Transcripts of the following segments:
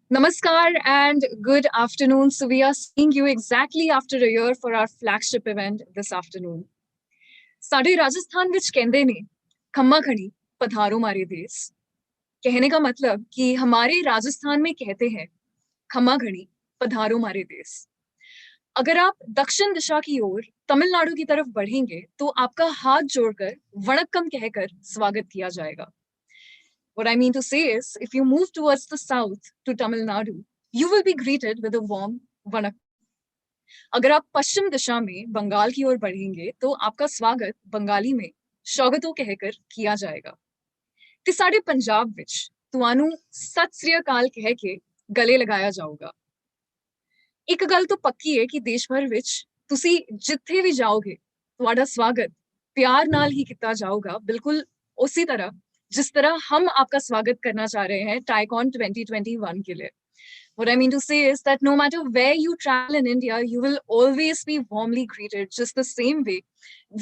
Namaskar and good afternoon. So we are seeing you exactly after a year for our flagship event this afternoon. ਸਾਡੇ ਰਾਜਸਥਾਨ ਵਿੱਚ ਕਹਿੰਦੇ ਨੇ खम्मा खड़ी पधारो मारे देश। कहने का मतलब कि हमारे राजस्थान में कहते हैं खम्मा घड़ी पधारो मारे देश। अगर आप दक्षिण दिशा की ओर तमिलनाडु की तरफ बढ़ेंगे तो आपका हाथ जोड़कर वणक्कम कहकर स्वागत किया जाएगा। What I mean to say is, if you move towards the south to Tamil Nadu, you will be greeted with a warm vanakkam. अगर आप पश्चिम दिशा में बंगाल की ओर बढ़ेंगे तो आपका स्वागत बंगाली में शौगतो कहकर किया जाएगा। ਤੇ ਸਾਡੇ ਪੰਜਾਬ ਵਿੱਚ ਤੁਹਾਨੂੰ ਸਤਿ ਸ੍ਰੀ ਅਕਾਲ ਕਹਿ ਕੇ ਗਲੇ ਲਗਾਇਆ ਜਾਊਗਾ। ਇੱਕ ਗੱਲ ਤਾਂ ਪੱਕੀ ਹੈ ਕਿ ਦੇਸ਼ ਭਰ ਵਿੱਚ ਤੁਸੀਂ ਜਿੱਥੇ ਵੀ ਜਾਓਗੇ ਤੁਹਾਡਾ ਸਵਾਗਤ ਪਿਆਰ ਨਾਲ ਹੀ ਕੀਤਾ ਜਾਊਗਾ, ਬਿਲਕੁਲ ਉਸੇ ਤਰ੍ਹਾਂ जिस तरह हम आपका स्वागत करना चाह रहे हैं टाइकॉन 2021 के लिए। What I mean to say is that no matter where you travel in India, you will always be warmly greeted just the same way.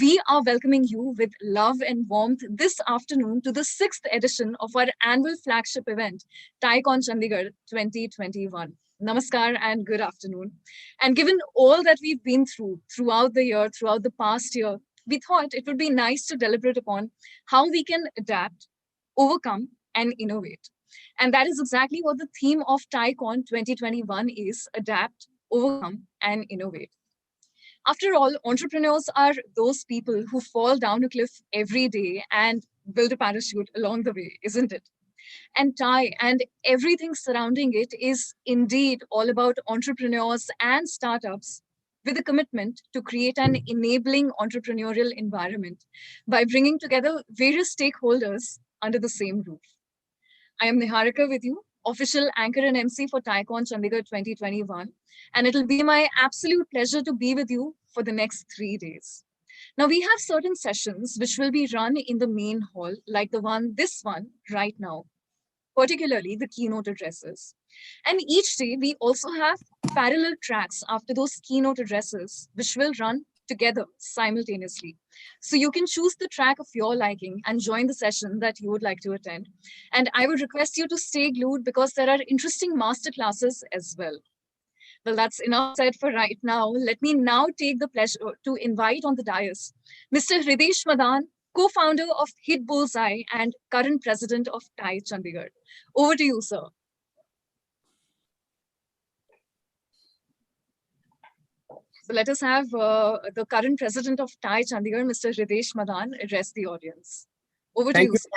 We are welcoming you with love and warmth this afternoon to the 6th edition of our annual flagship event, TiCon Chandigarh 2021. Namaskar and good afternoon. And given all that we've been throughout the year, throughout the past year, we thought it would be nice to deliberate upon how we can adapt, overcome, and innovate. And that is exactly what the theme of TiCon 2021 is: adapt, overcome, and innovate. After all, entrepreneurs are those people who fall down a cliff every day and build a parachute along the way, isn't it? And TI and everything surrounding it is indeed all about entrepreneurs and startups with a commitment to create an enabling entrepreneurial environment by bringing together various stakeholders under the same roof. I am Niharika with you, official anchor and MC for TiCon Chandigarh 2021, and it'll be my absolute pleasure to be with you for the next 3 days. Now, we have certain sessions which will be run in the main hall, like this one right now, particularly the keynote addresses. And each day, we also have parallel tracks after those keynote addresses, which will run together simultaneously. So you can choose the track of your liking and join the session that you would like to attend. And I would request you to stay glued because there are interesting masterclasses as well. Well, that's enough said for right now. Let me now take the pleasure to invite on the dais Mr. Hridesh Madan, co-founder of Hit Bullseye and current president of TI Chandigarh. Over to you, sir. So let us have the current president of TI Chandigarh, Mr. Hridesh Madan, address the audience. Over to you, sir.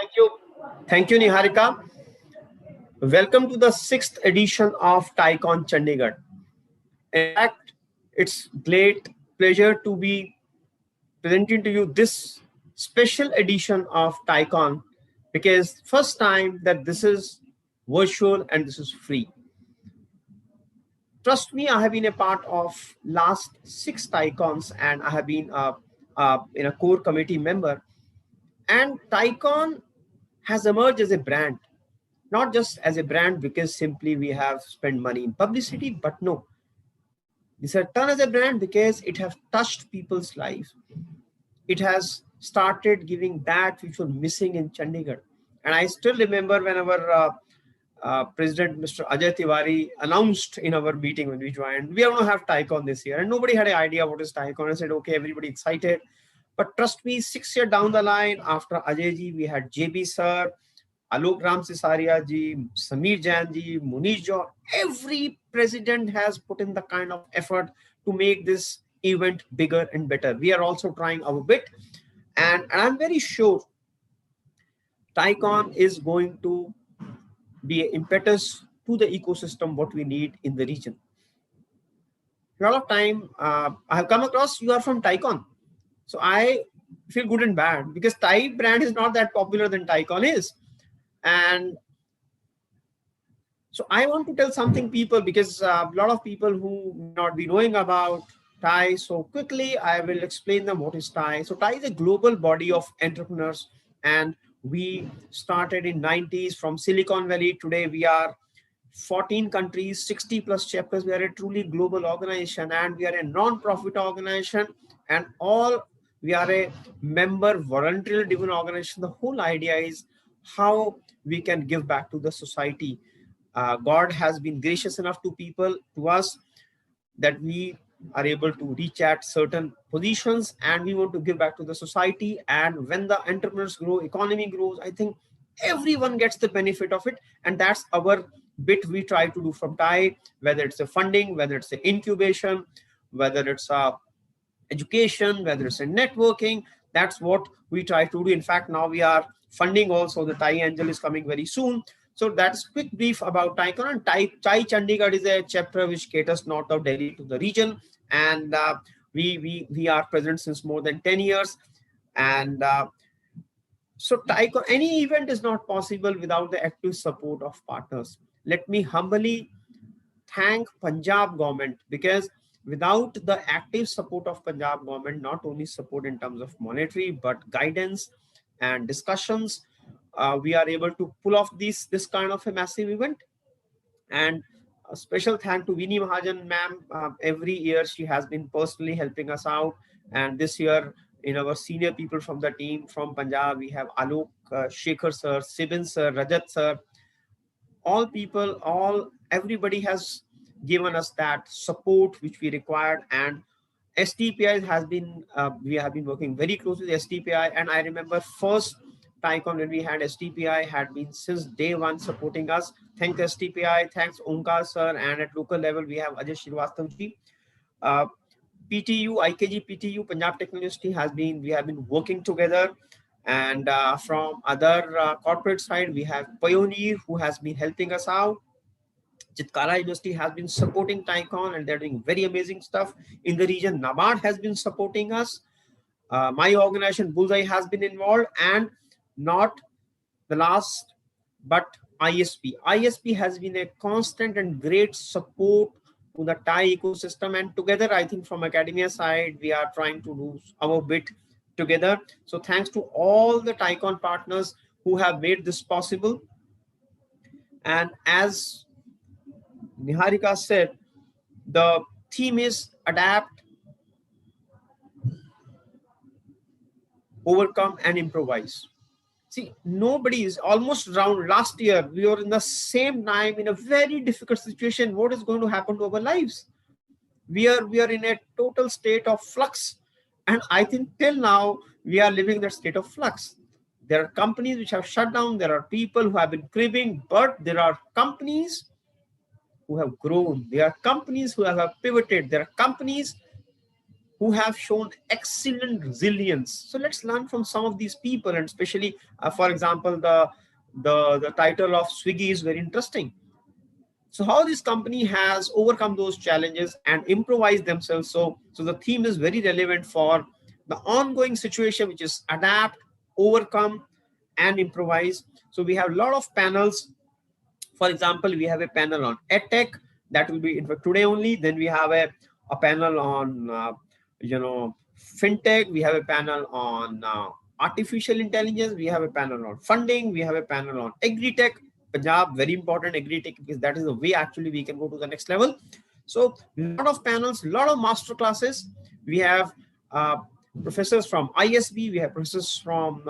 Thank you, Niharika. Welcome to the 6th edition of TiCon Chandigarh. In fact, it's great pleasure to be presenting to you this special edition of TiCon because first time that this is virtual and this is free. Trust me, I have been a part of last 6 TiCons and I have been in a core committee member. And TiCon has emerged as a brand, not just as a brand because simply we have spent money in publicity, but no. This has turned as a brand because it has touched people's lives. It has started giving that which was missing in Chandigarh. And I still remember when our President Mr. Ajay Tiwari announced in our meeting when we joined, we are going to have TiCon this year. And nobody had an idea what is TiCon. I said, okay, everybody excited. But trust me, 6 years down the line, after Ajay ji, we had JB sir, Alok Ram Sisaria ji, Sameer Jain ji, Munish Jo. Every president has put in the kind of effort to make this event bigger and better. We are also trying our bit. And I'm very sure TiCon is going to be an impetus to the ecosystem what we need in the region. A lot of time I have come across you are from TiCon. So I feel good and bad because Thai brand is not that popular than TiCon is. And so I want to tell something people because a lot of people who may not be knowing about TI. So quickly, I will explain them what is TI. So TI is a global body of entrepreneurs and we started in 90s from Silicon Valley. Today, we are 14 countries, 60 plus chapters. We are a truly global organization and we are a non-profit organization and we are a member voluntarily driven organization. The whole idea is how we can give back to the society God has been gracious enough to us, that we are able to reach at certain positions, and we want to give back to the society. And when the entrepreneurs grow, economy grows, I think everyone gets the benefit of it. And that's our bit we try to do from TIE, whether it's a funding, whether it's a incubation, whether it's a education, whether it's in networking. That's what we try to do. In fact, now we are funding also. The TIE Angel is coming very soon. So that's quick brief about TiECon. And TIE Chandigarh is a chapter which caters north of Delhi to the region. And we are present since more than 10 years. And so TiECon, any event is not possible without the active support of partners. Let me humbly thank Punjab government, because without the active support of Punjab government, not only support in terms of monetary, but guidance and discussions, we are able to pull off this kind of a massive event. And a special thank to Vinny Mahajan ma'am. Every year she has been personally helping us out. And this year, in our senior people from the team from Punjab, we have Alok, Shekhar sir, Sibin sir, Rajat sir. All people, everybody has given us that support which we required. And STPI has been, we have been working very closely with STPI. And I remember first TiECon when we had STPI had been since day one supporting us. Thanks STPI, thanks Omkar sir. And at local level, we have Ajay Srivastav ji. PTU, IKG PTU, Punjab Technical University we have been working together. And from other corporate side, we have Pioneer, who has been helping us out. Chitkara University has been supporting TiECon, and they're doing very amazing stuff in the region. NABARD has been supporting us. My organization, Bullseye, has been involved. And not the last, but ISP. ISP has been a constant and great support to the TiE ecosystem. And together, I think from academia side, we are trying to do our bit together. So thanks to all the TiECon partners who have made this possible. And as Niharika said, the theme is adapt, overcome, and improvise. See, nobody is almost around last year. We were in the same time in a very difficult situation. What is going to happen to our lives? We are in a total state of flux. And I think till now, we are living that state of flux. There are companies which have shut down. There are people who have been cribbing, but there are companies who have grown. There are companies who have pivoted. There are companies who have shown excellent resilience. So let's learn from some of these people. And especially, for example, the title of Swiggy is very interesting. So how this company has overcome those challenges and improvised themselves. So the theme is very relevant for the ongoing situation, which is adapt, overcome, and improvise. So we have a lot of panels. For example, we have a panel on EdTech that will be in fact today only. Then we have a panel on fintech. We have a panel on artificial intelligence. We have a panel on funding. We have a panel on agri-tech. Punjab, very important agri-tech, because that is the way actually we can go to the next level. So a lot of panels, a lot of master classes. We have professors from ISB. We have professors from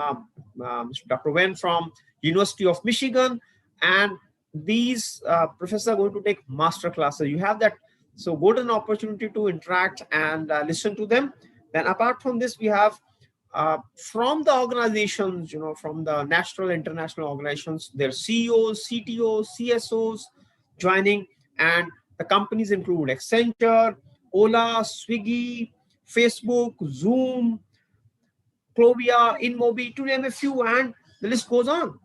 Dr. Wen from University of Michigan. And these professors are going to take master classes. You have that so golden opportunity to interact and listen to them. Then apart from this, we have from the organizations, from the national, international organizations, their CEOs, CTOs, CSOs joining. And the companies include Accenture, Ola, Swiggy, Facebook, Zoom, Clovia, InMobi, to name a few, and the list goes on.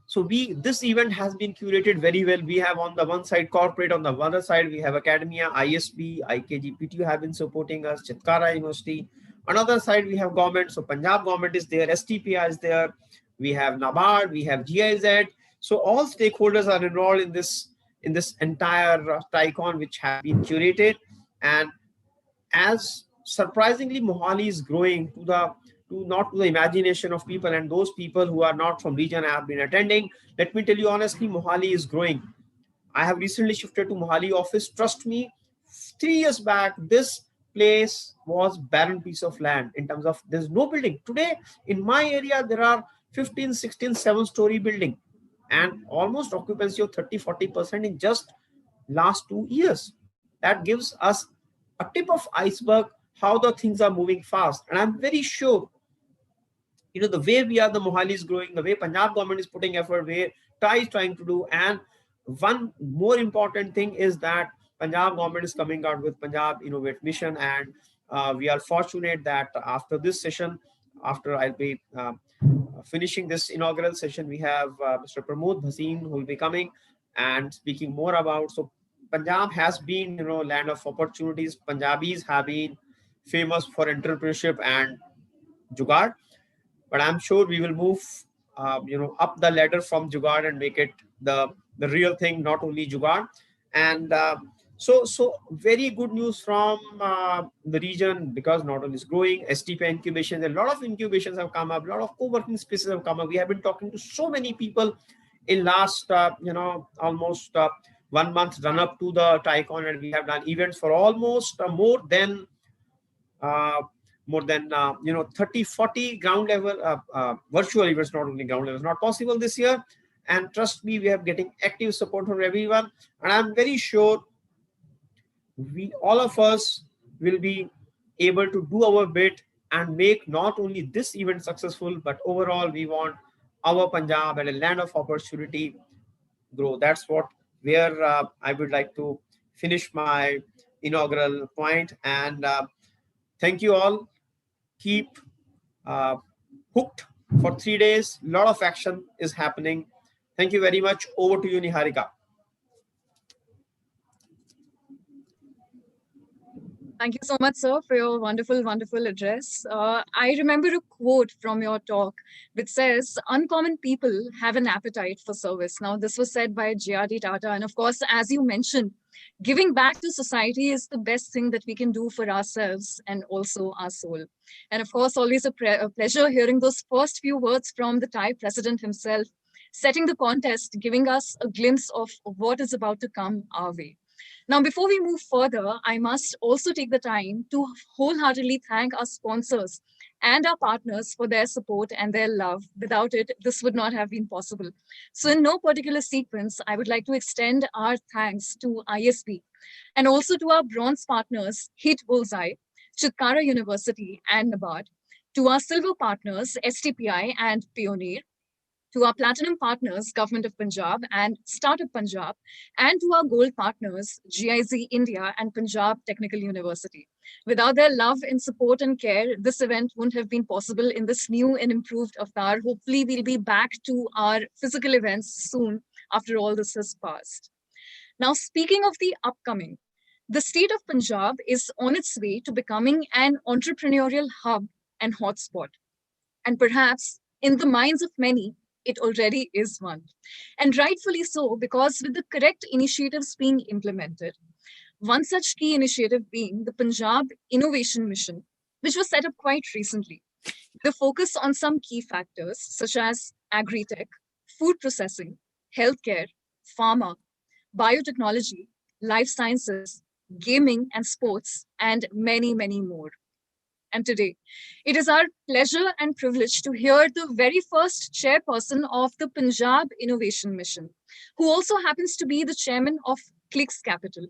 So this event has been curated very well. We have on the one side corporate, on the other side we have academia, ISB, IKG, PTU have been supporting us, Chitkara University. Another side we have government. So Punjab government is there, STPI is there. We have NABARD, we have GIZ. So all stakeholders are enrolled in this entire TiECon, which have been curated. And as surprisingly, Mohali is growing not to the imagination of people, and those people who are not from region have been attending. Let me tell you honestly, Mohali is growing. I have recently shifted to Mohali office. Trust me, 3 years back, this place was barren piece of land in terms of there's no building. Today, in my area, there are 15, 16, 7-story building. and almost occupancy of 30-40% in just last 2 years. That gives us a tip of iceberg how the things are moving fast. And I'm very sure, the way we are, the Mohali is growing, the way Punjab government is putting effort, where TAI is trying to do. And one more important thing is that Punjab government is coming out with Punjab Innovate Mission. And we are fortunate that after this session, after I'll be finishing this inaugural session, we have Mr. Pramod Bhasin who will be coming and speaking more about. So Punjab has been, land of opportunities. Punjabis have been famous for entrepreneurship and jugaad, but I'm sure we will move, up the ladder from jugaad and make it the real thing, not only jugaad. And so very good news from the region, because not only is growing, STP incubation, a lot of incubations have come up, a lot of co-working spaces have come up. We have been talking to so many people in last, almost 1 month run up to the TICON, and we have done events for almost more than 30-40 ground level virtual events. Not only ground level is not possible this year, and trust me, we are getting active support from everyone, and I'm very sure all of us will be able to do our bit and make not only this event successful, but overall we want our Punjab and a land of opportunity grow. That's where I would like to finish my inaugural point. And thank you all. Keep hooked for 3 days. A lot of action is happening. Thank you very much. Over to you, Niharika. Thank you so much, sir, for your wonderful, wonderful address. I remember a quote from your talk which says, "Uncommon people have an appetite for service." Now, this was said by J.R.D. Tata. And of course, as you mentioned, giving back to society is the best thing that we can do for ourselves and also our soul. And of course, always a pleasure hearing those first few words from the Thai president himself, setting the contest, giving us a glimpse of what is about to come our way. Now, before we move further, I must also take the time to wholeheartedly thank our sponsors and our partners for their support and their love. Without it, this would not have been possible. So in no particular sequence, I would like to extend our thanks to ISB and also to our bronze partners, Hit Bullseye, Chitkara University, and NABARD, to our silver partners, STPI and Pioneer, to our platinum partners, Government of Punjab and Startup Punjab, and to our gold partners, GIZ India and Punjab Technical University. Without their love and support and care, this event wouldn't have been possible in this new and improved avatar. Hopefully, we'll be back to our physical events soon after all this has passed. Now, speaking of the upcoming, the state of Punjab is on its way to becoming an entrepreneurial hub and hotspot. And perhaps in the minds of many, it already is one. And rightfully so, because with the correct initiatives being implemented, one such key initiative being the Punjab Innovation Mission, which was set up quite recently. The focus on some key factors such as agri-tech, food processing, healthcare, pharma, biotechnology, life sciences, gaming and sports, and many, many more. And today, it is our pleasure and privilege to hear the very first chairperson of the Punjab Innovation Mission, who also happens to be the chairman of Clicks Capital,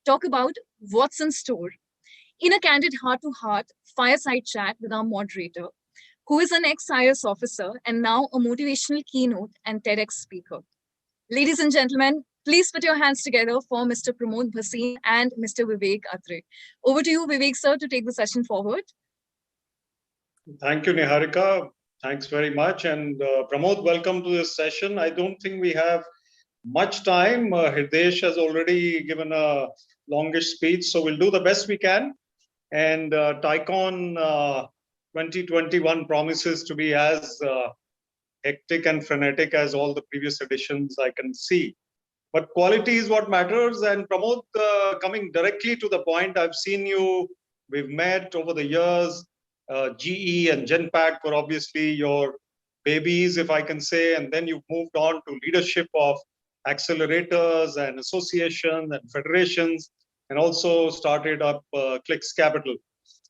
talk about what's in store in a candid heart-to-heart fireside chat with our moderator, who is an ex-IAS officer and now a motivational keynote and TEDx speaker. Ladies and gentlemen, please put your hands together for Mr. Pramod Bhasin and Mr. Vivek Atray. Over to you, Vivek, sir, to take the session forward. Thank you, Niharika. Thanks very much. And Pramod, welcome to this session. I don't think we have much time. Hridesh has already given a longish speech, so we'll do the best we can. And TICON 2021 promises to be as hectic and frenetic as all the previous editions I can see. But quality is what matters. And Pramod, coming directly to the point, I've seen you, we've met over the years. GE and Genpact were obviously your babies, if I can say, and then you've moved on to leadership of accelerators and associations and federations, and also started up Clicks Capital.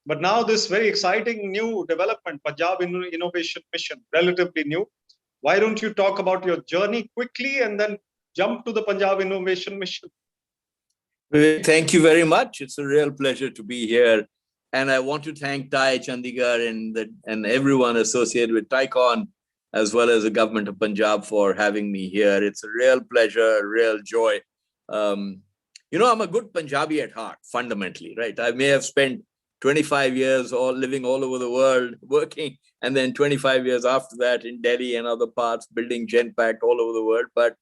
But now this very exciting new development, Punjab Innovation Mission, relatively new. Why don't you talk about your journey quickly and then jump to the Punjab Innovation Mission? Vivek, thank you very much. It's a real pleasure to be here. And I want to thank TiE Chandigarh and everyone associated with TiCon, as well as the government of Punjab for having me here. It's a real pleasure, a real joy. I'm a good Punjabi at heart, fundamentally, right? I may have spent 25 years living all over the world, working, and then 25 years after that in Delhi and other parts, building Genpact all over the world. But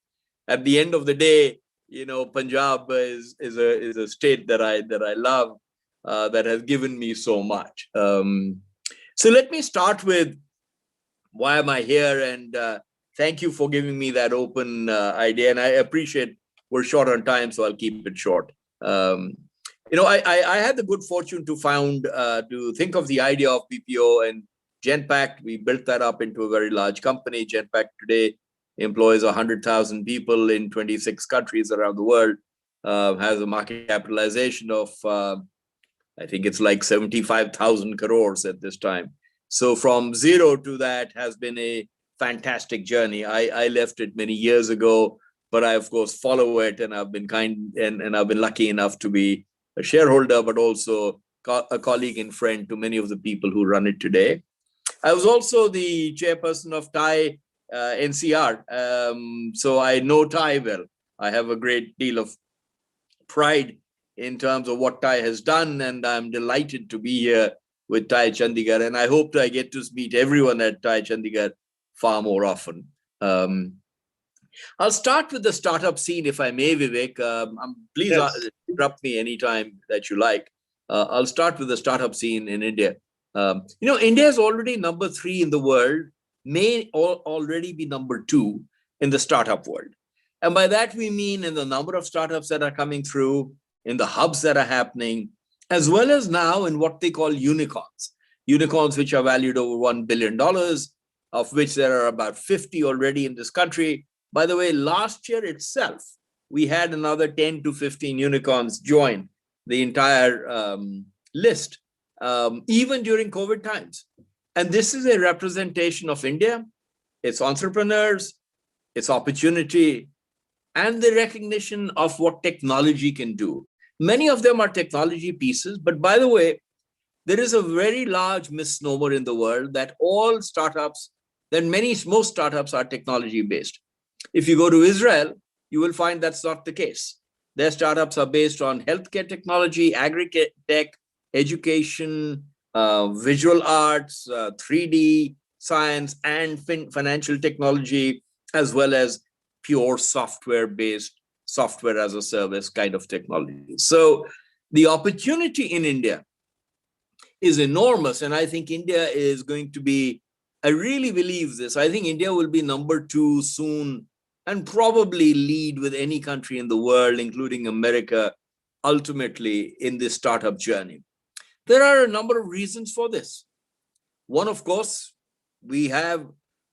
at the end of the day, Punjab is a state that I love, that has given me so much. So let me start with why am I here, and thank you for giving me that open idea. And I appreciate we're short on time, so I'll keep it short. I had the good fortune to think of the idea of BPO and Genpact. We built that up into a very large company. Genpact today employs 100,000 people in 26 countries around the world, has a market capitalization of, I think it's like 75,000 crores at this time. So from zero to that has been a fantastic journey. I left it many years ago, but I, of course, follow it, and I've been I've been lucky enough to be a shareholder, but also a colleague and friend to many of the people who run it today. I was also the chairperson of TiE NCR, so I know TiE well. I have a great deal of pride in terms of what TiE has done, and I'm delighted to be here with TiE Chandigarh, and I hope I get to meet everyone at TiE Chandigarh far more often. I'll start with the startup scene, if I may, Vivek. Please yes. Interrupt me anytime that you like. I'll start with the startup scene in India. India is already number 3 in the world, may already be number 2 in the startup world. And by that, we mean in the number of startups that are coming through, in the hubs that are happening, as well as now in what they call unicorns. Unicorns which are valued over $1 billion, of which there are about 50 already in this country. By the way, last year itself, we had another 10 to 15 unicorns join the entire list, even during COVID times. And this is a representation of India, its entrepreneurs, its opportunity, and the recognition of what technology can do. Many of them are technology pieces, but by the way, there is a very large misnomer in the world that all startups, most startups are technology based. If you go to Israel, you will find that's not the case. Their startups are based on healthcare technology, agri-tech, education, visual arts, 3D science, and financial technology, as well as pure software-based, software as a service kind of technology. So the opportunity in India is enormous. And I think India is going to be, I really believe this, I think India will be number 2 soon and probably lead with any country in the world, including America, ultimately in this startup journey. There are a number of reasons for this. One, of course, we have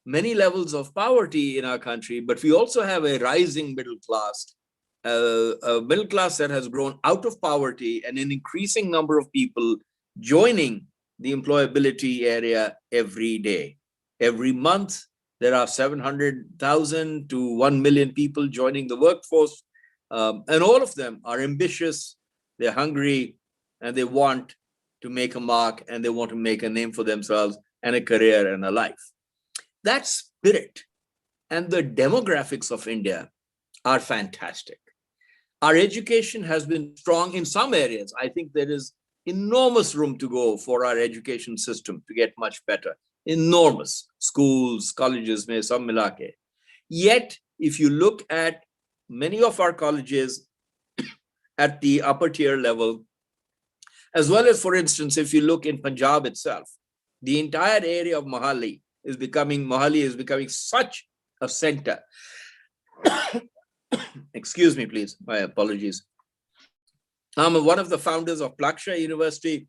many levels of poverty in our country, but we also have a rising middle class, a middle class that has grown out of poverty, and an increasing number of people joining the employability area every day. Every month, there are 700,000 to 1 million people joining the workforce, and all of them are ambitious, they're hungry, and they want to make a mark, and they want to make a name for themselves and a career and a life. That spirit and the demographics of India are fantastic. Our education has been strong in some areas. I think there is enormous room to go for our education system to get much better. Enormous. Schools, colleges, mein sab mila ke. Yet, if you look at many of our colleges at the upper tier level, as well as, for instance, if you look in Punjab itself, the entire area of Mohali is becoming such a center. Excuse me, please. My apologies. I'm one of the founders of Plaksha University.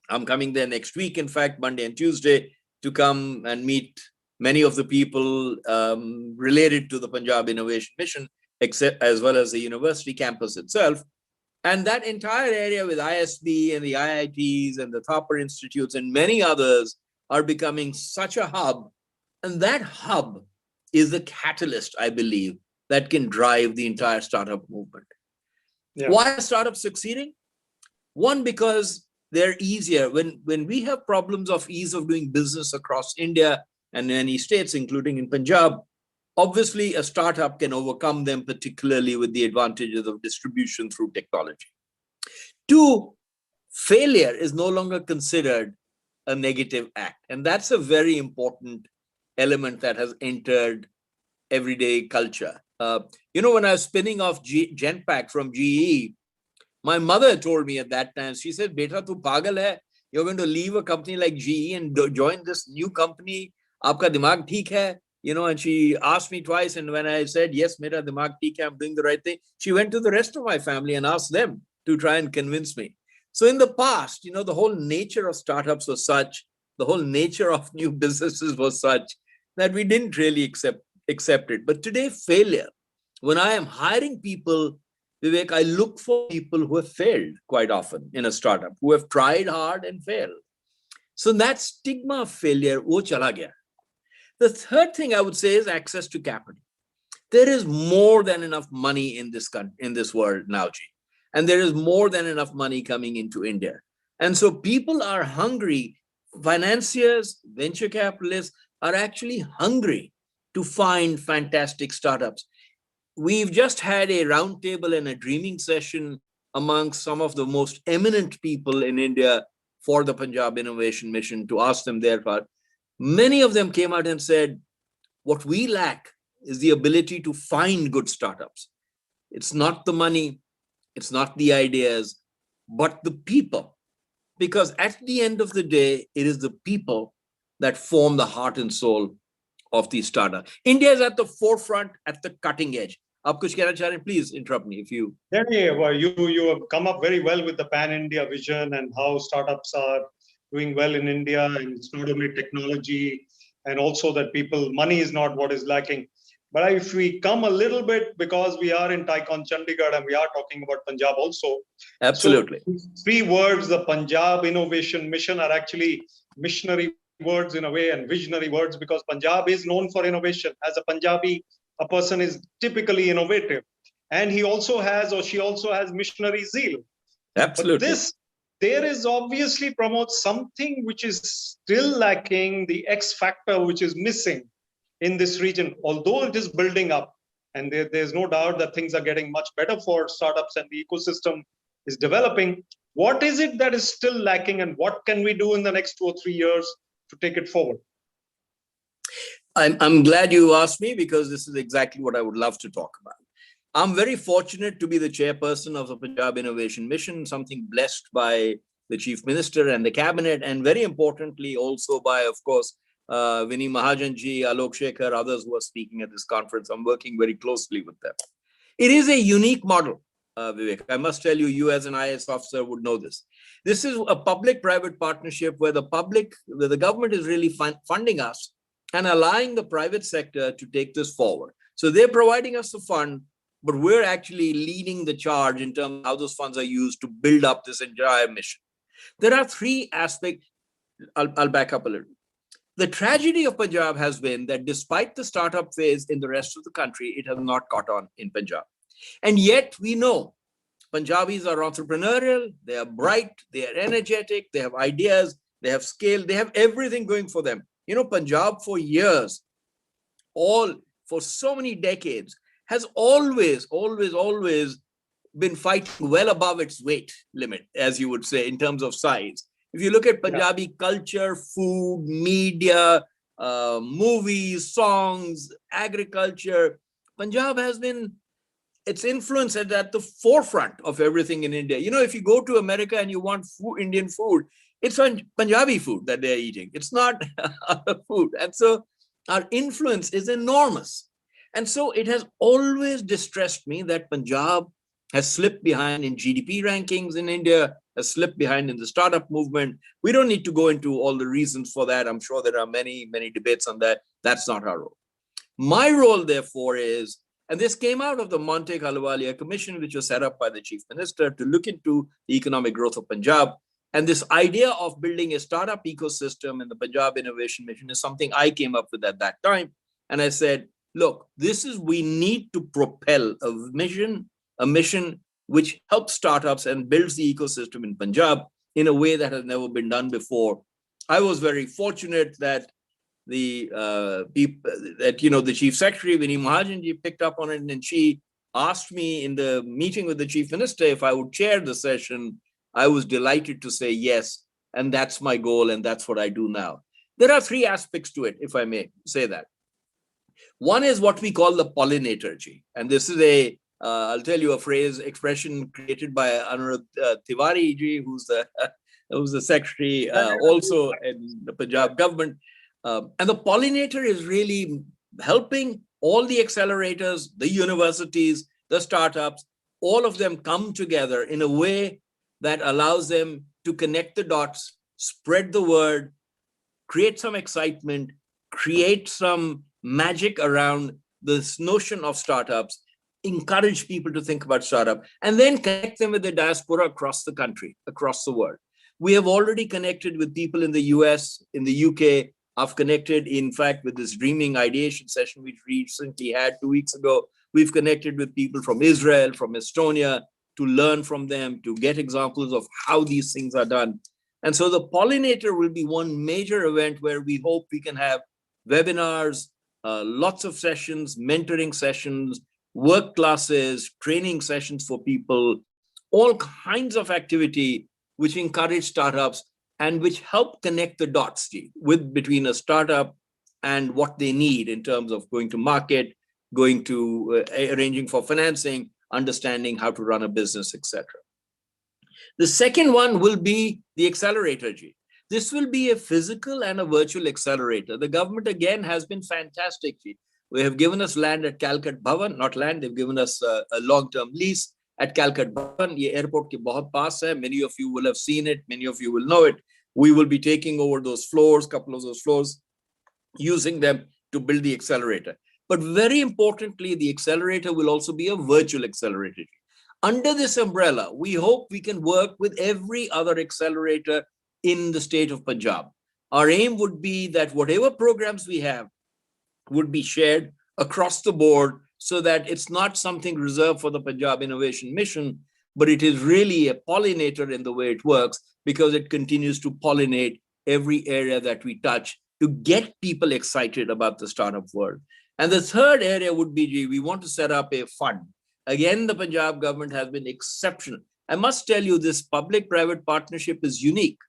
I'm coming there next week, in fact, Monday and Tuesday, to come and meet many of the people related to the Punjab Innovation Mission, as well as the university campus itself. And that entire area with ISB and the IITs and the Thapar Institutes and many others are becoming such a hub. And that hub is the catalyst, I believe, that can drive the entire startup movement. Yeah. Why are startups succeeding? One, because they're easier. When we have problems of ease of doing business across India and many states, including in Punjab, obviously a startup can overcome them, particularly with the advantages of distribution through technology. Two, failure is no longer considered a negative act. And that's a very important element that has entered everyday culture. When I was spinning off Genpact from GE, my mother told me at that time, she said, Beta, tu pagal hai. You're going to leave a company like GE and join this new company. Aapka dimag theek hai? And she asked me twice. And when I said, yes, mera dimag theek hai, I'm doing the right thing, she went to the rest of my family and asked them to try and convince me. So in the past, the whole nature of startups was such, the whole nature of new businesses was such that we didn't really accept it. But today, failure, when I am hiring people, Vivek, I look for people who have failed quite often in a startup, who have tried hard and failed. So that stigma of failure, wo chala gaya. The third thing I would say is access to capital. There is more than enough money in this world now, Ji. And there is more than enough money coming into India. And so people are hungry. Financiers, venture capitalists are actually hungry to find fantastic startups. We've just had a roundtable and a dreaming session amongst some of the most eminent people in India for the Punjab Innovation Mission to ask them their part. Many of them came out and said, what we lack is the ability to find good startups. It's not the money, it's not the ideas, but the people. Because at the end of the day, it is the people that form the heart and soul of the startup. India is at the forefront, at the cutting edge. Aap kuch kehna cha rahe hain? Please interrupt me if you. Yeah, well, you have come up very well with the pan-India vision and how startups are doing well in India, and it's not only technology, and also that money is not what is lacking. But if we come a little bit, because we are in Tycon Chandigarh and we are talking about Punjab also. Absolutely. So 3 words, the Punjab Innovation Mission, are actually missionary words in a way and visionary words, because Punjab is known for innovation. As a Punjabi, a person is typically innovative. And he also has, or she also has, missionary zeal. Absolutely. But there is obviously, Pramod, something which is still lacking, the X factor which is missing in this region, although it is building up. And there's no doubt that things are getting much better for startups and the ecosystem is developing. What is it that is still lacking, and what can we do in the next 2 or 3 years to take it forward? I'm glad you asked me, because this is exactly what I would love to talk about. I'm very fortunate to be the chairperson of the Punjab Innovation Mission, something blessed by the Chief Minister and the Cabinet, and very importantly also by, of course, Vinny Mahajanji, Alok Shekhar, others who are speaking at this conference. I'm working very closely with them. It is a unique model, Vivek. I must tell you, you as an IAS officer would know this. This is a public-private partnership where the government is really funding us and allowing the private sector to take this forward. So they're providing us the fund, but we're actually leading the charge in terms of how those funds are used to build up this entire mission. There are 3 aspects. I'll back up a little. The tragedy of Punjab has been that despite the startup phase in the rest of the country, it has not caught on in Punjab. And yet we know Punjabis are entrepreneurial, they are bright, they are energetic, they have ideas, they have scale, they have everything going for them. Punjab for years, for so many decades, has always been fighting well above its weight limit, as you would say, in terms of size. If you look at Punjabi culture, food, media, movies, songs, agriculture, Punjab has been, its influence is at the forefront of everything in India. If you go to America and you want Indian food, it's Punjabi food that they're eating. It's not other food. And so our influence is enormous. And so it has always distressed me that Punjab has slipped behind in GDP rankings in India, has slipped behind in the startup movement. We don't need to go into all the reasons for that. I'm sure there are many, many debates on that. That's not our role. My role, therefore, is, and this came out of the Monte Ahluwalia Commission, which was set up by the Chief Minister to look into the economic growth of Punjab. And this idea of building a startup ecosystem in the Punjab Innovation Mission is something I came up with at that time. And I said, look, we need to propel a mission which helps startups and builds the ecosystem in Punjab in a way that has never been done before. I was very fortunate that the Chief Secretary, Vinny Mahajanji, picked up on it, and she asked me in the meeting with the Chief Minister if I would chair the session. I was delighted to say yes, and that's my goal, and that's what I do now. There are three aspects to it, if I may say that. One is what we call the pollinator, and this is I'll tell you a expression created by Anurag Tiwari ji, who's the secretary also in the Punjab government. And the pollinator is really helping all the accelerators, the universities, the startups, all of them come together in a way that allows them to connect the dots, spread the word, create some excitement, create some magic around this notion of startups, encourage people to think about startup, and then connect them with the diaspora across the country, across the world. We have already connected with people in the US, in the UK. I've connected, in fact, with this Dreaming Ideation session we recently had 2 weeks ago. We've connected with people from Israel, from Estonia, to learn from them, to get examples of how these things are done. And so the pollinator will be one major event where we hope we can have webinars, lots of sessions, mentoring sessions, work classes, training sessions for people, all kinds of activity which encourage startups and which help connect the dots between a startup and what they need in terms of going to market, going to arranging for financing, understanding how to run a business, etc. The second one will be the accelerator. This will be a physical and a virtual accelerator. The government again has been fantastic. They have given us land at Calcutta Bhavan, not land, they've given us a long-term lease at Calcutta Bhavan. Ye airport ke bahut paas hai. Many of you will have seen it. Many of you will know it. We will be taking over those floors, couple of those floors, using them to build the accelerator. But very importantly, the accelerator will also be a virtual accelerator. Under this umbrella, we hope we can work with every other accelerator in the state of Punjab. Our aim would be that whatever programs we have would be shared across the board, so that it's not something reserved for the Punjab Innovation Mission, but it is really a pollinator in the way it works, because it continues to pollinate every area that we touch to get people excited about the startup world. And the third area would be, we want to set up a fund. Again, the Punjab government has been exceptional. I must tell you, this public-private partnership is unique.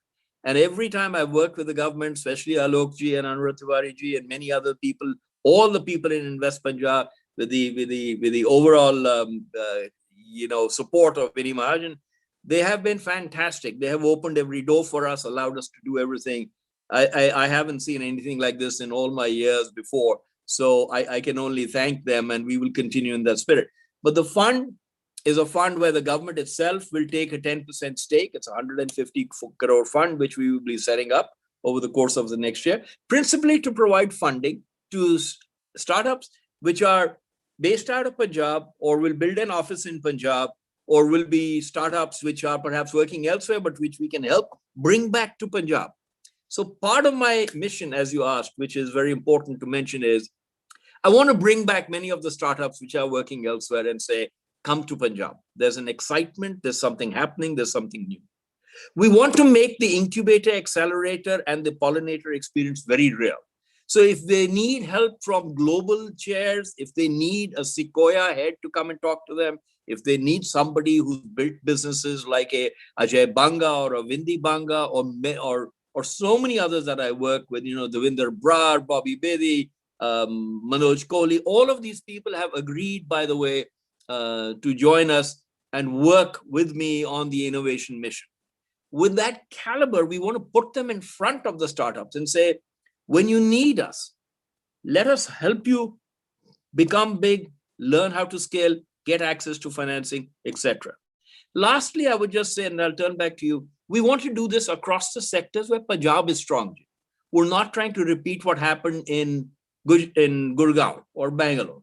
And every time I've worked with the government, especially Alok ji and Anurag Tiwari ji and many other people, all the people in Invest Punjab, with the overall support of Vinny Mahajan, they have been fantastic. They have opened every door for us, allowed us to do everything. I haven't seen anything like this in all my years before. So I can only thank them, and we will continue in that spirit. But the fund is a fund where the government itself will take a 10% stake. It's a 150 crore fund, which we will be setting up over the course of the next year, principally to provide funding to startups which are based out of Punjab, or will build an office in Punjab, or will be startups which are perhaps working elsewhere, but which we can help bring back to Punjab. So part of my mission, as you asked, which is very important to mention, is I want to bring back many of the startups which are working elsewhere and say, come to Punjab. There's an excitement, there's something happening, there's something new. We want to make the incubator, accelerator, and the pollinator experience very real. So if they need help from global chairs, if they need a Sequoia head to come and talk to them, if they need somebody who's built businesses like a Ajay Banga or a Vindi Banga or so many others that I work with, Devinder Brar, Bobby Bedi, Manoj Kohli, all of these people have agreed, by the way, to join us and work with me on the innovation mission. With that caliber, we want to put them in front of the startups and say, when you need us, let us help you become big, learn how to scale, get access to financing, etc. Lastly, I would just say, and I'll turn back to you, we want to do this across the sectors where Punjab is strong. We're not trying to repeat what happened in Gurgaon or Bangalore.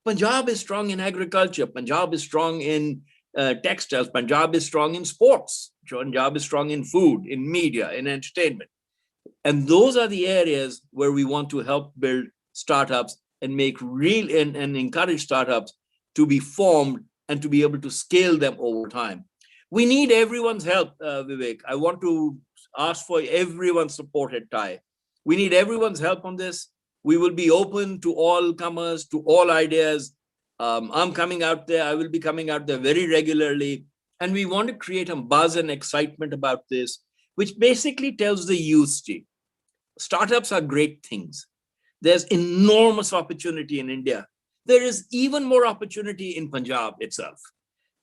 Punjab is strong in agriculture. Punjab is strong in textiles. Punjab is strong in sports. Punjab is strong in food, in media, in entertainment. And those are the areas where we want to help build startups and make real and encourage startups to be formed and to be able to scale them over time. We need everyone's help, Vivek. I want to ask for everyone's support at TIE. We need everyone's help on this. We will be open to all comers, to all ideas. I'm coming out there. I will be coming out there very regularly. And we want to create a buzz and excitement about this, which basically tells the youth, startups are great things. There's enormous opportunity in India. There is even more opportunity in Punjab itself.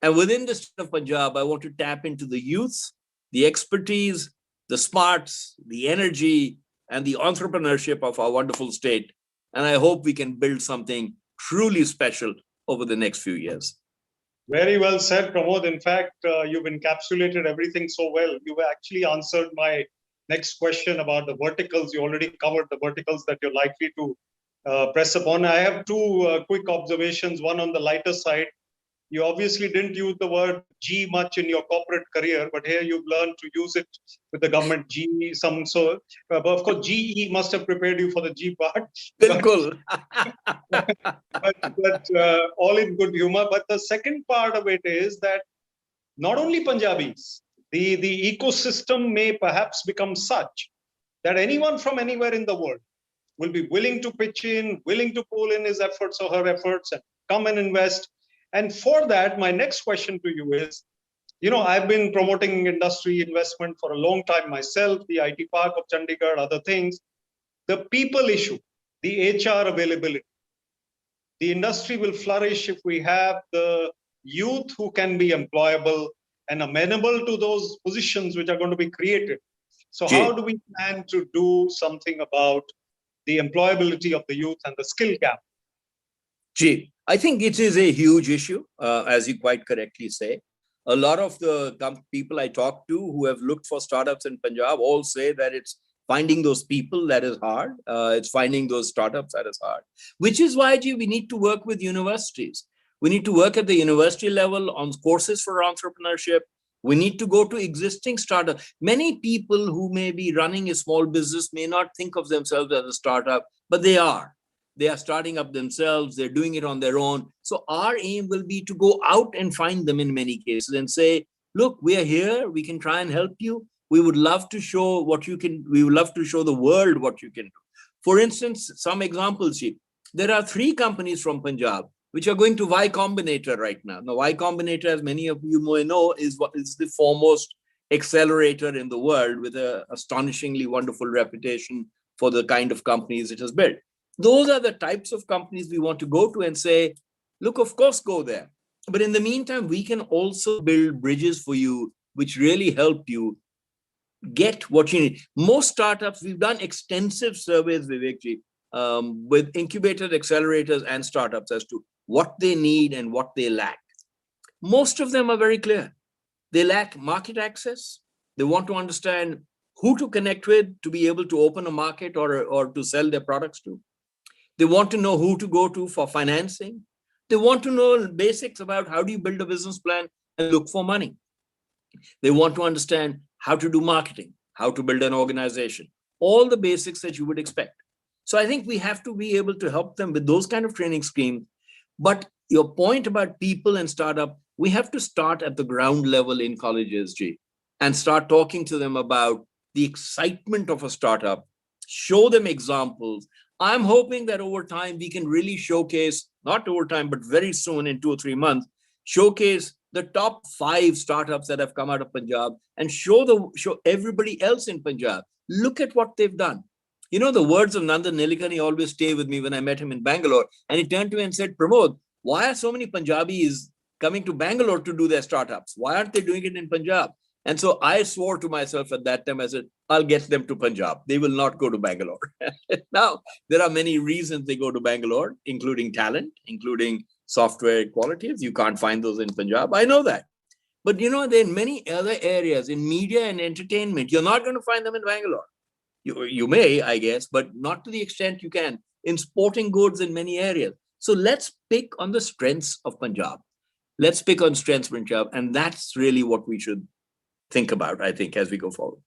And within the state of Punjab, I want to tap into the youths, the expertise, the smarts, the energy, and the entrepreneurship of our wonderful state. And I hope we can build something truly special over the next few years. Very well said, Pramod. In fact, you've encapsulated everything so well. You've actually answered my next question about the verticals. You already covered the verticals that you're likely to press upon. I have two quick observations, one on the lighter side. You obviously didn't use the word G much in your corporate career, but here you've learned to use it with the government G. But of course, GE must have prepared you for the G part. Bilkul. but all in good humor. But the second part of it is that not only Punjabis, the ecosystem may perhaps become such that anyone from anywhere in the world will be willing to pitch in, willing to pull in his efforts or her efforts and come and invest. And for that, my next question to you is, I've been promoting industry investment for a long time myself, the IT Park of Chandigarh, other things. The people issue, the HR availability. The industry will flourish if we have the youth who can be employable and amenable to those positions which are going to be created. So how do we plan to do something about the employability of the youth and the skill gap? I think it is a huge issue, as you quite correctly say. A lot of the people I talk to who have looked for startups in Punjab all say that it's finding those people that is hard. It's finding those startups that is hard, which is why, we need to work with universities. We need to work at the university level on courses for entrepreneurship. We need to go to existing startups. Many people who may be running a small business may not think of themselves as a startup, but they are. They are starting up themselves. They're doing it on their own. So our aim will be to go out and find them in many cases and say, look, we are here. We can try and help you. We would love to show what you can. We would love to show the world what you can do. For instance, some examples, there are 3 companies from Punjab which are going to Y Combinator right now. Now, Y Combinator, as many of you may know, is the foremost accelerator in the world with an astonishingly wonderful reputation for the kind of companies it has built. Those are the types of companies we want to go to and say, look, of course, go there. But in the meantime, we can also build bridges for you, which really help you get what you need. Most startups, we've done extensive surveys, Vivekji, with incubators, accelerators, and startups as to what they need and what they lack. Most of them are very clear. They lack market access. They want to understand who to connect with to be able to open a market or to sell their products to. They want to know who to go to for financing. They want to know basics about how do you build a business plan and look for money. They want to understand how to do marketing, how to build an organization, all the basics that you would expect. So I think we have to be able to help them with those kind of training schemes. But your point about people and startup, we have to start at the ground level in colleges, and start talking to them about the excitement of a startup, show them examples. I'm hoping that over time, we can really showcase, not over time, but very soon in 2 or 3 months, showcase the top 5 startups that have come out of Punjab and show everybody else in Punjab. Look at what they've done. The words of Nandan Nilekani always stay with me when I met him in Bangalore. And he turned to me and said, Pramod, why are so many Punjabis coming to Bangalore to do their startups? Why aren't they doing it in Punjab? And so I swore to myself at that time, I said, I'll get them to Punjab. They will not go to Bangalore. Now, there are many reasons they go to Bangalore, including talent, including software qualities. You can't find those in Punjab. I know that. But there are many other areas in media and entertainment. You're not going to find them in Bangalore. You may, I guess, but not to the extent you can in sporting goods in many areas. So let's pick on the strengths of Punjab. Let's pick on strengths of Punjab. And that's really what we should think about, I think, as we go forward.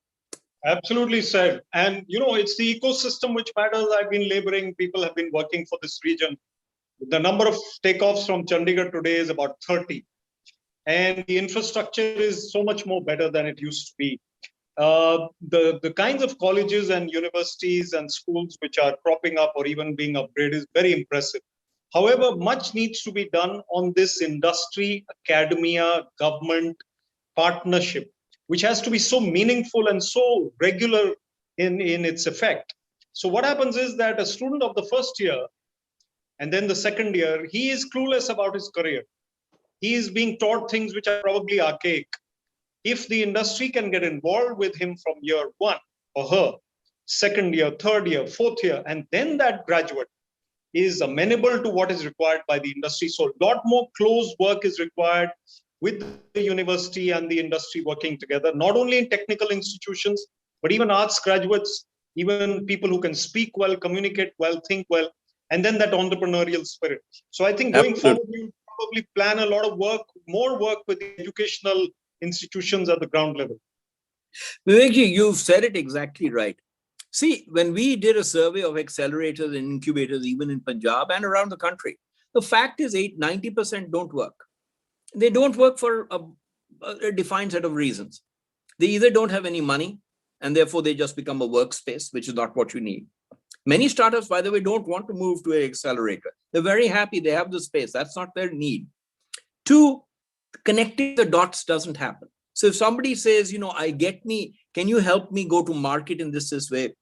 Absolutely said. And, it's the ecosystem which matters. I've been laboring. People have been working for this region. The number of takeoffs from Chandigarh today is about 30. And the infrastructure is so much more better than it used to be. The kinds of colleges and universities and schools which are cropping up or even being upgraded is very impressive. However, much needs to be done on this industry, academia, government partnership, which has to be so meaningful and so regular in its effect. So what happens is that a student of the first year and then the second year, he is clueless about his career. He is being taught things which are probably archaic. If the industry can get involved with him from year one or her, second year, third year, fourth year, and then that graduate is amenable to what is required by the industry. So a lot more close work is required with the university and the industry working together, not only in technical institutions, but even arts graduates, even people who can speak well, communicate well, think well, and then that entrepreneurial spirit. So I think going forward, we'll probably plan a lot of work, more work with the educational institutions at the ground level. Vivekji, you've said it exactly right. See, when we did a survey of accelerators and incubators, even in Punjab and around the country, the fact is 90% don't work. They don't work for a defined set of reasons. They either don't have any money, and therefore they just become a workspace, which is not what you need. Many startups, by the way, don't want to move to an accelerator. They're very happy. They have the space. That's not their need. Two, connecting the dots doesn't happen. So if somebody says, can you help me go to market in this way?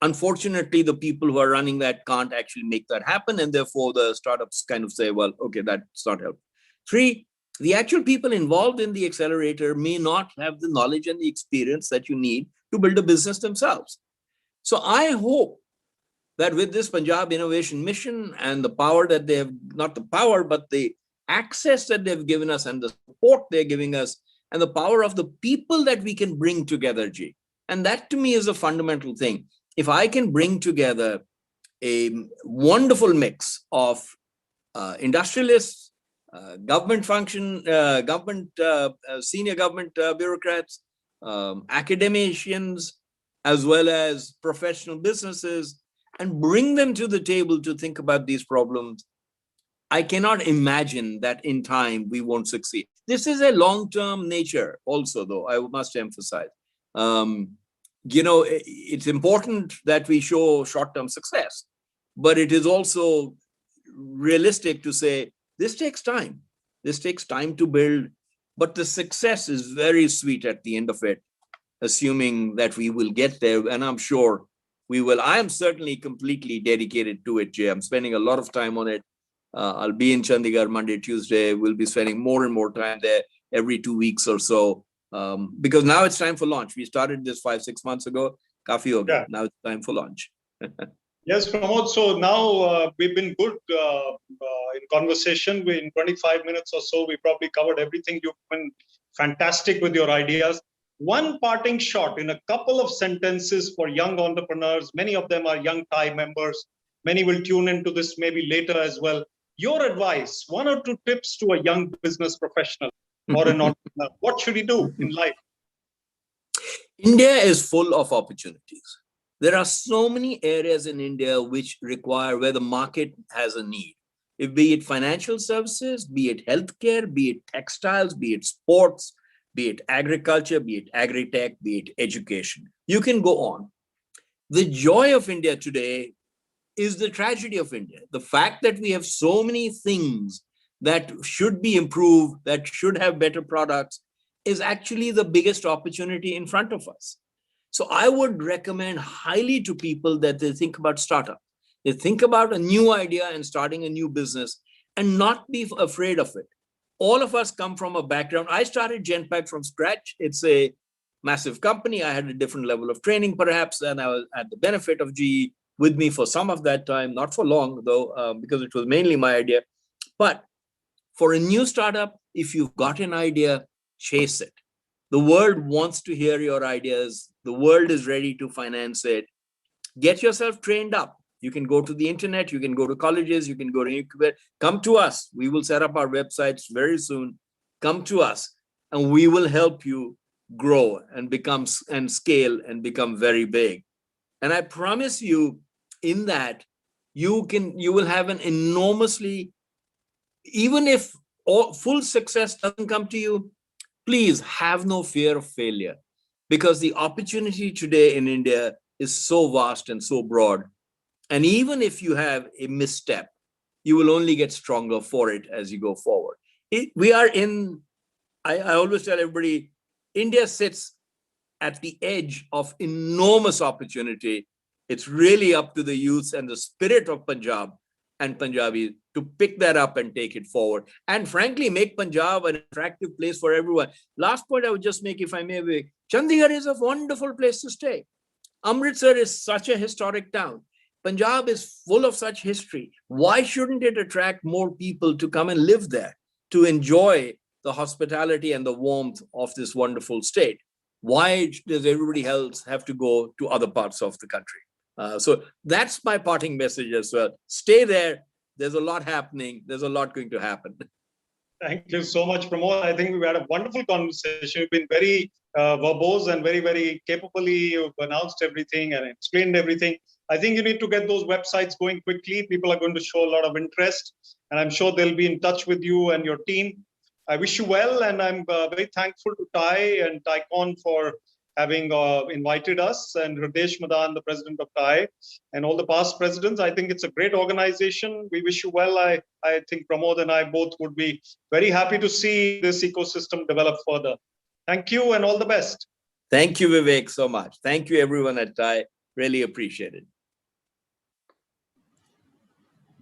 Unfortunately, the people who are running that can't actually make that happen. And therefore the startups kind of say, well, okay, that's not helpful. Three, the actual people involved in the accelerator may not have the knowledge and the experience that you need to build a business themselves. So I hope that with this Punjab Innovation Mission and the power that they have, not the power, but the access that they've given us and the support they're giving us and the power of the people that we can bring together, G. And that to me is a fundamental thing. If I can bring together a wonderful mix of industrialists, government senior government bureaucrats, academicians, as well as professional businesses, and bring them to the table to think about these problems, I cannot imagine that in time we won't succeed. This is a long-term nature also, though, I must emphasize. It's important that we show short-term success, but it is also realistic to say, this takes time. This takes time to build, but the success is very sweet at the end of it, assuming that we will get there, and I'm sure we will. I am certainly completely dedicated to it, Jay. I'm spending a lot of time on it. I'll be in Chandigarh Monday, Tuesday. We'll be spending more and more time there every 2 weeks or so, because now it's time for launch. We started this 5-6 months ago. Kafi ho gaya. Now it's time for launch. Yes, Pramod. So now we've been good in conversation. In 25 minutes or so, we probably covered everything. You've been fantastic with your ideas. One parting shot in a couple of sentences for young entrepreneurs. Many of them are young TIE members. Many will tune into this maybe later as well. Your advice, 1 or 2 tips to a young business professional or an entrepreneur. What should he do in life? India is full of opportunities. There are so many areas in India which require where the market has a need. Be it financial services, be it healthcare, be it textiles, be it sports, be it agriculture, be it agri-tech, be it education. You can go on. The joy of India today is the tragedy of India. The fact that we have so many things that should be improved, that should have better products, is actually the biggest opportunity in front of us. So I would recommend highly to people that they think about startup. They think about a new idea and starting a new business and not be afraid of it. All of us come from a background. I started Genpact from scratch. It's a massive company. I had a different level of training, perhaps, and I had the benefit of GE with me for some of that time, not for long, though, because it was mainly my idea. But for a new startup, if you've got an idea, chase it. The world wants to hear your ideas. The world is ready to finance it. Get yourself trained up. You can go to the internet, you can go to colleges, you can go to incubator. Come to us. We will set up our websites very soon. Come to us and we will help you grow and scale and become very big. And I promise you, in that, you will have an enormously, even if full success doesn't come to you, please have no fear of failure, because the opportunity today in India is so vast and so broad. And even if you have a misstep, you will only get stronger for it as you go forward. I always tell everybody, India sits at the edge of enormous opportunity. It's really up to the youth and the spirit of Punjab and Punjabis to pick that up and take it forward. And frankly, make Punjab an attractive place for everyone. Last point I would just make, if I may, Vivek, Chandigarh is a wonderful place to stay. Amritsar is such a historic town. Punjab is full of such history. Why shouldn't it attract more people to come and live there, to enjoy the hospitality and the warmth of this wonderful state? Why does everybody else have to go to other parts of the country? So that's my parting message as well. Stay there. There's a lot happening. There's a lot going to happen. Thank you so much, Pramod. I think we've had a wonderful conversation. You've been very verbose and very, very capably. You've announced everything and explained everything. I think you need to get those websites going quickly. People are going to show a lot of interest, and I'm sure they'll be in touch with you and your team. I wish you well, and I'm very thankful to Ty and Tycon for having invited us, and Hridesh Madan, the president of Ty, and all the past presidents. I think it's a great organization. We wish you well. I think Pramod and I both would be very happy to see this ecosystem develop further. Thank you and all the best. Thank you, Vivek, so much. Thank you, everyone at Ty. Really appreciate it.